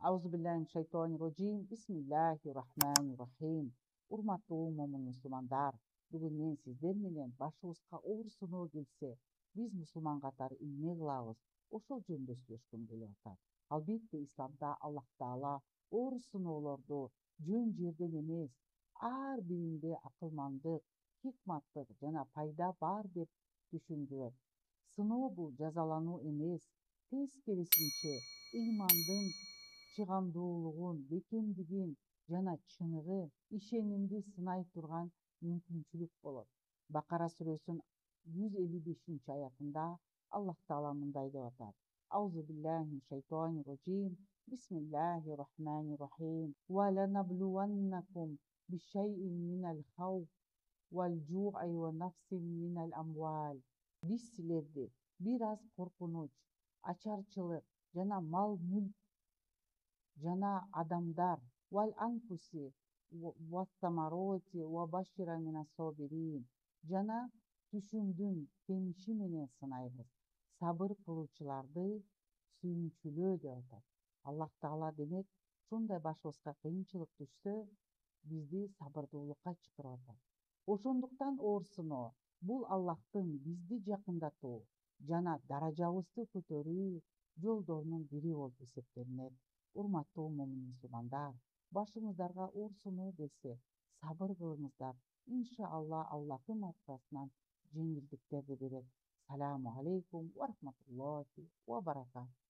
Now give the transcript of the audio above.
Euzubillahimineşşeytanirracim. Bismillahirrahmanirrahim. Urmattуу момун мусулмандар, бүгүн мен сиздер менен башыбызга оор сыноо келсе, биз мусулман катары эмне кылабыз? Ошол жөнүндө сүйлөшкүм келип атат. Албетте исламда Аллах Таала оор сыноолорду жөн жерден эмес, ар биринде акылмандык, хикматтык жана пайда бар деп түшүндүрөт. Сыноо бул жазалануу эмес, тескерисинче ыймандын чыгамдуулугун, бекемдигин жана чыныгы, ишенимди сынай турган мүмкүнчүлүк болот. Бакара сүрөсүнүн 155-аятында Аллах Таала мындай деп атат: Аузу биллахи минаш шайтанир раджим. Бисмиллахир-рахманир-рахим. Ва ланаблуваннакум бишайин минал хауф вал жу'i ва нафсин минал амвал. Биз силерди бир аз коркунуч, ачарчылык жана мал-мүлк жана адамдар вал анфуси вассамароти ва башира мина собирин жана түшүмдүн темиши менен сынайбыз. Сабыр кылуучуларды сүйүнчүлөө деп атат. Аллах Таала демек ушундай башыбызга кыйынчылык түшсө, бизди сабырдуулукка чакырып атат. Ошондуктан оор сыноо бул Аллахтын бизди жакындатуу жана даражабызды көтөрүү жолдорунун бири болуп эсептелинет. Урматтуу момун мусулмандар, башыңыздарга оор сыноо келсе, сабыр кылыңыздар. Иншалла Аллахтын аркасынан жеңилдиктерди берет. Саламу алейкум ва рахматуллахи ва баракатух.